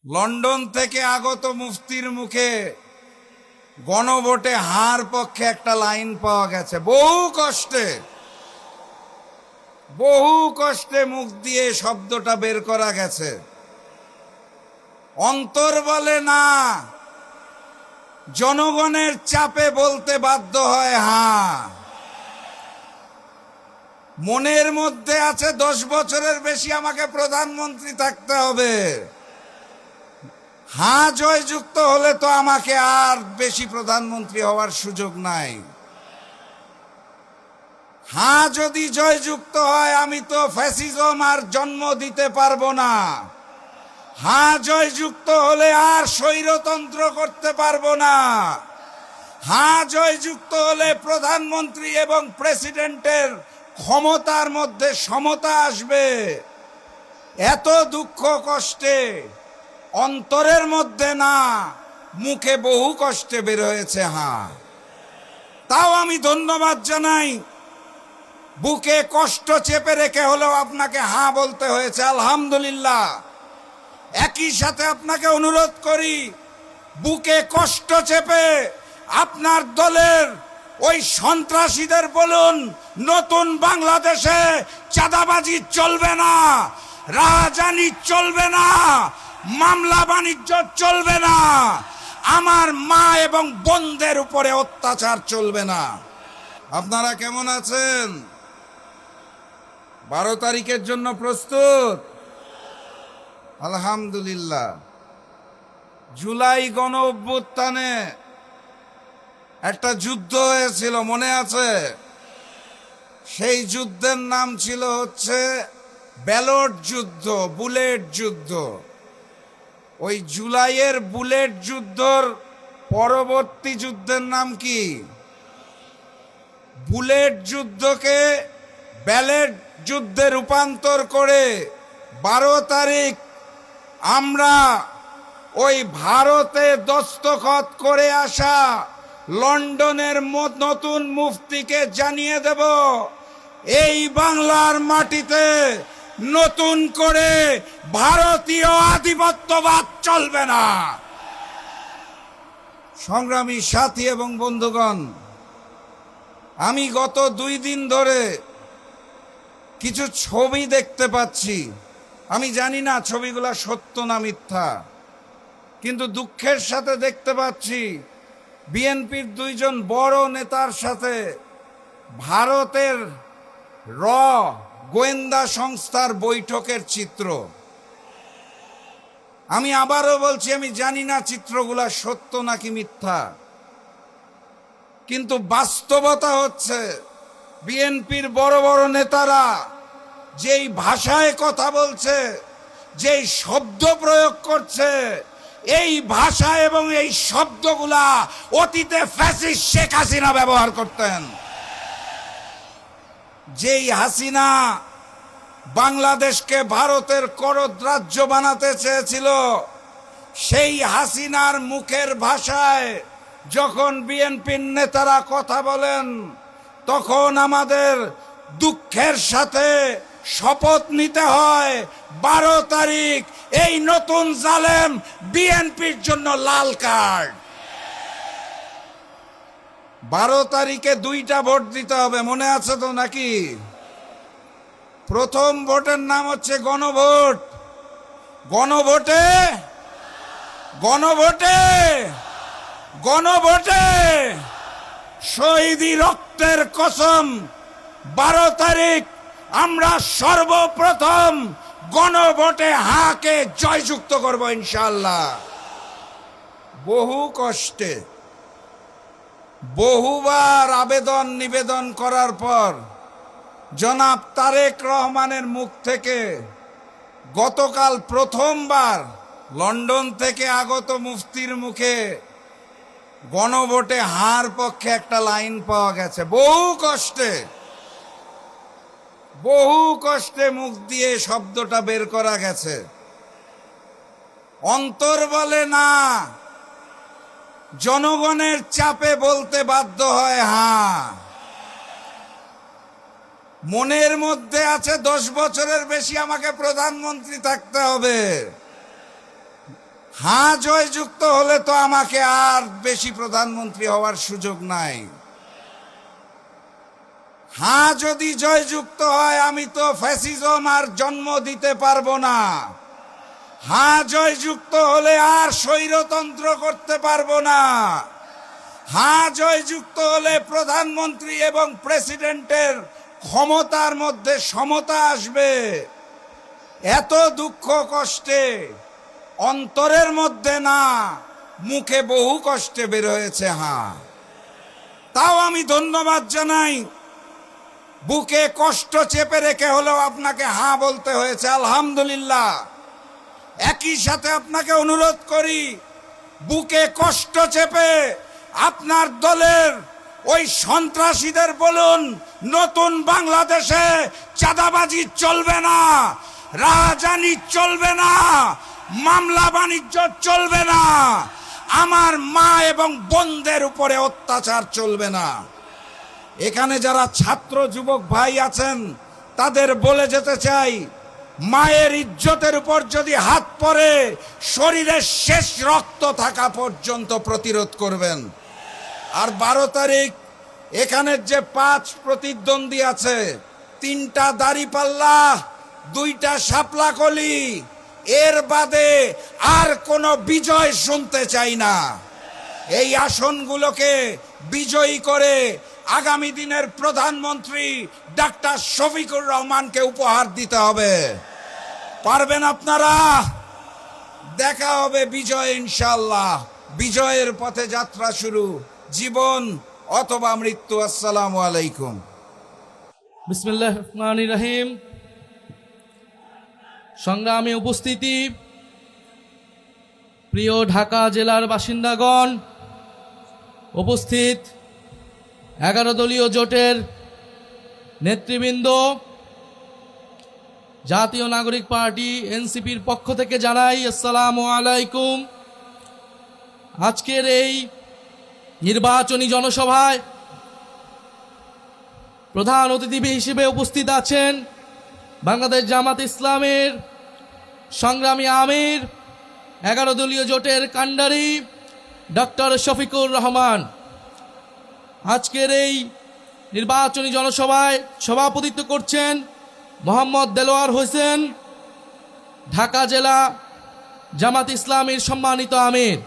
London থেকে আগত মুফতির মুখে গণভোটে হার পক্ষে একটা লাইন পাওয়া গেছে। বহু কষ্টে মুখ দিয়ে শব্দটা বের করা গেছে। অন্তর বলে না, জনগণের চাপে বলতে বাধ্য হয় হ্যাঁ। মনের মধ্যে আছে 10 বছরের বেশি আমাকে প্রধানমন্ত্রী থাকতে হবে। হ্যাঁ জয়যুক্ত হলে তো আমাকে আর বেশি প্রধানমন্ত্রী হওয়ার সুযোগ নাই। হ্যাঁ যদি জয়যুক্ত হয় আমি তো ফ্যাসিজম আর জন্ম দিতে পারবো না। হ্যাঁ জয়যুক্ত হলে আর স্বৈরতন্ত্র করতে পারবো না। হ্যাঁ জয়যুক্ত হলে প্রধানমন্ত্রী এবং প্রেসিডেন্টের ক্ষমতার মধ্যে সমতা আসবে। এত দুঃখ কষ্টে অন্তরের মধ্যে না, মুখে বহু কষ্টে বের হয়েছে হ্যাঁ। তাও আমি ধন্যবাদ জানাই, বুকে কষ্ট চেপে রেখে হলেও আপনাকে হ্যাঁ বলতে হয়েছে, আলহামদুলিল্লাহ। একই সাথে আপনাকে অনুরোধ করি, বুকে কষ্ট চেপে আপনার দলের ওই সন্ত্রাসীদের বলুন, নতুন বাংলাদেশে চাঁদাবাজি চলবে না, রাজানি চলবে না, মামলা বাণিজ্য চলবে না, আমার মা এবং বোনদের উপরে অত্যাচার চলবে না। আপনারা কেমন আছেন? 12 তারিখের জন্য প্রস্তুত? আলহামদুলিল্লাহ। জুলাই গণ অভ্যুত্থানে একটা যুদ্ধ হয়েছিল, মনে আছে? সেই যুদ্ধের নাম ছিল হচ্ছে ব্যালট যুদ্ধ, বুলেট যুদ্ধ। ওই জুলাইয়ের বুলেট যুদ্ধর পরবর্তী যুদ্ধের নাম কি? বুলেট যুদ্ধকে ব্যালট যুদ্ধে রূপান্তর করে 12 তারিখ আমরা ওই ভারতে দস্তখত করে আসা লন্ডনের নতুন মুফতিকে জানিয়ে দেব, এই বাংলার মাটিতে নতুন করে ভারতীয় আধিপত্যবাদ চলবে না। সংগ্রামী সাথী এবং বন্ধুগণ, আমি গত 2 দিন ধরে কিছু ছবি দেখতে পাচ্ছি। আমি জানি না ছবিগুলা সত্য না মিথ্যা, কিন্তু দুঃখের সাথে দেখতে পাচ্ছি বিএনপির 2 জন বড় নেতার সাথে ভারতের গোয়েন্দা সংস্থার বৈঠকের চিত্র। আমি আবারও বলছি, আমি জানি না চিত্রগুলা সত্য নাকি মিথ্যা, কিন্তু বাস্তবতা হচ্ছে বিএনপির বড় বড় নেতারা যেই ভাষায় কথা বলছে, যেই শব্দ প্রয়োগ করছে, এই ভাষা এবং এই শব্দগুলা অতীতে ফ্যাসিস্ট শেখ হাসিনা ব্যবহার করতেন। যেই হাসিনা বাংলাদেশকে ভারতের করদ রাজ্য বানাতে চেয়েছিল, সেই হাসিনার মুখের ভাষায় যখন বিএনপির নেতারা কথা বলেন, তখন আমাদের দুঃখের সাথে শপথ নিতে হয় 12 তারিখ এই নতুন জালেম বিএনপির জন্য লাল কার্ড। 12 তারিখে 2টা ভোট দিতে হবে, মনে আছে তো নাকি? প্রথম ভোটের নাম হচ্ছে গণভোট। গণভোটে গণভোটে গণভোটে শহীদি রক্তের কসম, 12 তারিখ আমরা সর্বপ্রথম গণভোটে হাকে জয়যুক্ত করব ইনশাআল্লাহ। বহু কষ্টে বহুবার আবেদন নিবেদন করার পর জনাব তারেক রহমানের মুখ থেকে গতকাল প্রথমবার লন্ডন থেকে আগত মুফতির মুখে গণভোটে হার পক্ষে একটা লাইন পাওয়া গেছে। বহু কষ্টে মুখ দিয়ে শব্দটা বের করা গেছে। অন্তর বলে না, জনগণের চাপে বলতে বাধ্য হয় হ্যাঁ। মনের মধ্যে আছে 10 বছরের বেশি আমাকে প্রধানমন্ত্রী থাকতে হবে। হ্যাঁ জয়যুক্ত হলে তো আমাকে আর বেশি প্রধানমন্ত্রী হওয়ার সুযোগ নাই। হ্যাঁ যদি জয়যুক্ত হয় আমি তো ফ্যাসিজম আর জন্ম দিতে পারবো না। হ্যাঁ জয়যুক্ত হলে আর স্বৈরতন্ত্র করতে পারবো না। হ্যাঁ জয়যুক্ত হলে প্রধানমন্ত্রী এবং প্রেসিডেন্টের ক্ষমতার মধ্যে সমতা আসবে। এত দুঃখ কষ্টে অন্তরের মধ্যে না, মুখে বহু কষ্টে বের হয়েছে হ্যাঁ। তাও আমি ধন্যবাদ জানাই, বুকে কষ্ট চেপে রেখে হলেও আপনাকে হ্যাঁ বলতে হয়েছে, আলহামদুলিল্লাহ। একই সাথে আপনাকে অনুরোধ করি, বুকে কষ্ট চেপে আপনার দলের ওই সন্ত্রাসীদের বলুন, নতুন বাংলাদেশে চাঁদাবাজি চলবে না, রাজধানী চলবে না, মামলা বাণিজ্য চলবে না, আমার মা এবং বোনদের উপরে অত্যাচার চলবে না। এখানে যারা ছাত্র যুবক ভাই আছেন তাদের বলে যেতে চাই, মায়ের ইজ্জতের উপর যদি হাত পড়ে শরীরের শেষ রক্ত থাকা পর্যন্ত প্রতিরোধ করবেন। আর 12 তারিখ এখানের যে 5 প্রতিদ্বন্দ্বী আছে, 3টা দাড়িপাল্লা, 2টা শাপলা কলি, এর বাদে আর কোনো বিজয় শুনতে চাই না। এই আসনগুলোকে বিজয়ী করে আগামী দিনের প্রধানমন্ত্রী ডাক্তার শফিকুর রহমানকে উপহার দিতে হবে। পারবেন আপনারা? দেখা হবে বিজয় ইনশাআল্লাহ। বিজয়ের পথে যাত্রা শুরু, জীবন অথবা মৃত্যু। আসসালামু আলাইকুম। বিসমিল্লাহির রহমানির রহিম। সংগ্রামী উপস্থিতি, প্রিয় ঢাকা জেলার বাসিন্দাগণ, উপস্থিত 11 দলীয় জোটের নেতৃবৃন্দ, জাতীয় নাগরিক পার্টি এনসিপির পক্ষ থেকে জানাই আসসালামু আলাইকুম। আজকের এই নির্বাচনী জনসভায় প্রধান অতিথি হিসেবে উপস্থিত আছেন বাংলাদেশ জামাত ইসলামের সংগ্রামী আমির, 11 দলীয় জোটের কান্ডারি ডক্টর শফিকুর রহমান। আজকের এই নির্বাচনী জনসভায় সভাপতিত্ব করছেন মোহাম্মদ দেলোয়ার হোসেন, ঢাকা জেলা জামাত ইসলামীর সম্মানিত আমির।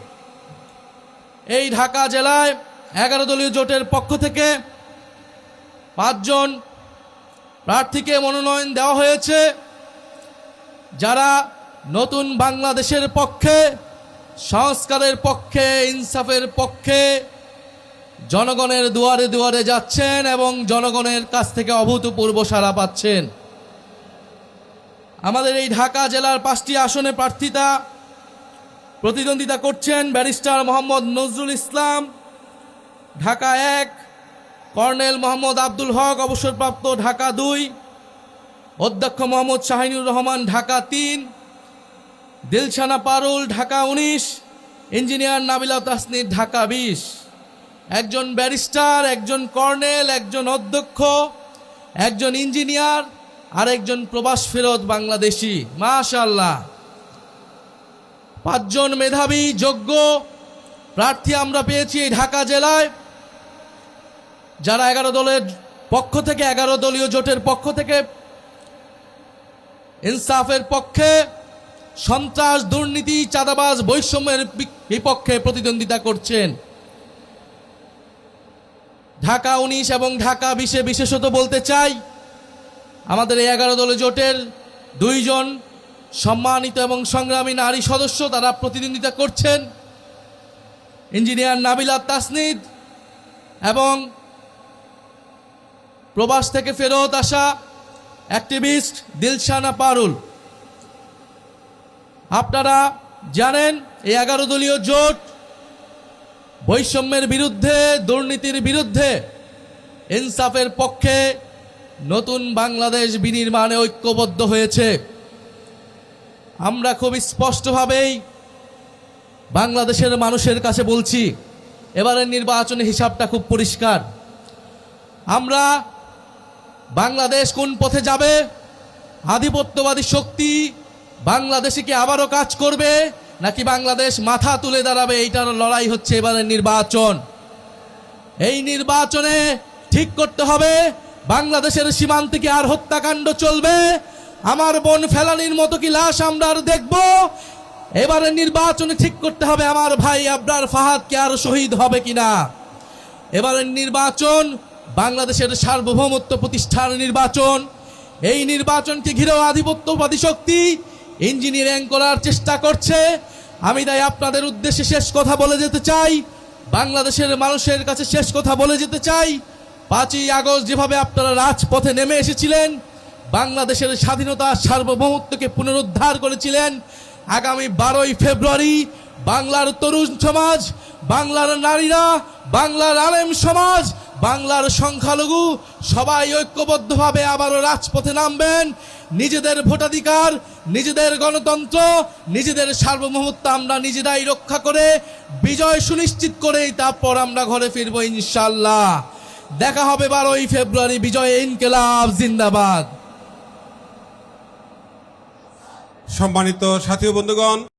এই ঢাকা জেলায় 11 দলীয় জোটের পক্ষ থেকে 5 জন প্রার্থীকে মনোনয়ন দেওয়া হয়েছে, যারা নতুন বাংলাদেশের পক্ষে, সংস্কারের পক্ষে, ইনসাফের পক্ষে জনগণের দুয়ারে দুয়ারে যাচ্ছেন এবং জনগণের কাছ থেকে অভূতপূর্ব সাড়া পাচ্ছেন। আমাদের এই ঢাকা জেলার 5টি আসনে প্রতিদ্বন্দ্বিতা করছেন ব্যারিস্টার মোহাম্মদ নজরুল ইসলাম, ঢাকা 1; কর্নেল মোহাম্মদ আব্দুল হক, অবসরপ্রাপ্ত, ঢাকা 2; অধ্যক্ষ মোহাম্মদ শাহিনুর রহমান, ঢাকা 3; দিলশানা পারুল, ঢাকা 19; ইঞ্জিনিয়ার নাবিলা তাসনির, ঢাকা 20। একজন ব্যারিস্টার, একজন কর্নেল, একজন অধ্যক্ষ, একজন ইঞ্জিনিয়ার আর একজন প্রবাস ফেরত বাংলাদেশি। মাশাআল্লাহ, 5 জন মেধাবী যোগ্য প্রার্থী আমরা পেয়েছি এই ঢাকা জেলায়, যারা 11 দলের পক্ষ থেকে, 11 দলীয় জোটের পক্ষ থেকে ইনসাফের পক্ষে, সন্ত্রাস, দুর্নীতি, চাঁদাবাজ, বৈষম্যের বিপক্ষে প্রতিদ্বন্দ্বিতা করছেন। ঢাকা 19 এবং ঢাকা 20-এ বিশেষত বলতে চাই, আমাদের এই 11 দলীয় জোটের 2 জন সম্মানিত এবং সংগ্রামী নারী সদস্য তারা প্রতিদ্বন্দ্বিতা করছেন, ইঞ্জিনিয়ার নাবিলা তাসনিদ এবং প্রবাস থেকে ফেরত আসা অ্যাক্টিভিস্ট দিলশানা পারুল। আপনারা জানেন এই 11 দলীয় জোট বৈষম্যের বিরুদ্ধে, দুর্নীতির বিরুদ্ধে, ইনসাফের পক্ষে নতুন বাংলাদেশ বিনির্মাণে ঐক্যবদ্ধ হয়েছে। আমরা খুব স্পষ্টভাবেই বাংলাদেশের মানুষের কাছে বলছি, এবারের নির্বাচনের হিসাবটা খুব পরিষ্কার। আমরা বাংলাদেশ কোন পথে যাবে, আধিপত্যবাদী শক্তি বাংলাদেশে কি আবারও কাজ করবে, নাকি বাংলাদেশ মাথা তুলে দাঁড়াবে, এইটার লড়াই হচ্ছে এবারের নির্বাচন। এই নির্বাচনে ঠিক করতে হবে বাংলাদেশের সীমান্তে কি আর হত্যাকাণ্ড চলবে, আমার বোন ফেলানির মতো কি লাশ আমরা আর দেখব। এবারে নির্বাচনে ঠিক করতে হবে আমার ভাই আবরার ফাহাদ কি আর শহীদ হবে কিনা। এবারের নির্বাচন বাংলাদেশের সার্বভৌমত্ব প্রতিষ্ঠার নির্বাচন। এই নির্বাচনকে ঘিরেও আধিপত্যবাদী শক্তি ইঞ্জিনিয়ারিং করার চেষ্টা করছে। আমি তাই আপনাদের উদ্দেশ্যে শেষ কথা বলে যেতে চাই, বাংলাদেশের মানুষের কাছে শেষ কথা বলে যেতে চাই, 5ই আগস্ট যেভাবে আপনারা রাজপথে নেমে এসেছিলেন, বাংলাদেশের স্বাধীনতা সার্বভৌমত্বকে পুনরুদ্ধার করেছিলেন, আগামী 12ই ফেব্রুয়ারি বাংলার তরুণ সমাজ, বাংলার নারীরা, বাংলার আলেম সমাজ, বাংলার সংখ্যালঘু সবাই ঐক্যবদ্ধভাবে আবারও রাজপথে নামবেন। নিজেদের ভোটাধিকার, নিজেদের গণতন্ত্র, নিজেদের সার্বভৌমত্ব আমরা নিজেরাই রক্ষা করে বিজয় সুনিশ্চিত করেই তারপর আমরা ঘরে ফিরবো ইনশাআল্লাহ। দেখা হবে 12ই ফেব্রুয়ারি। বিজয় ইনকিলাব জিন্দাবাদ। সম্মানিত সাথী ও বন্ধুগণ,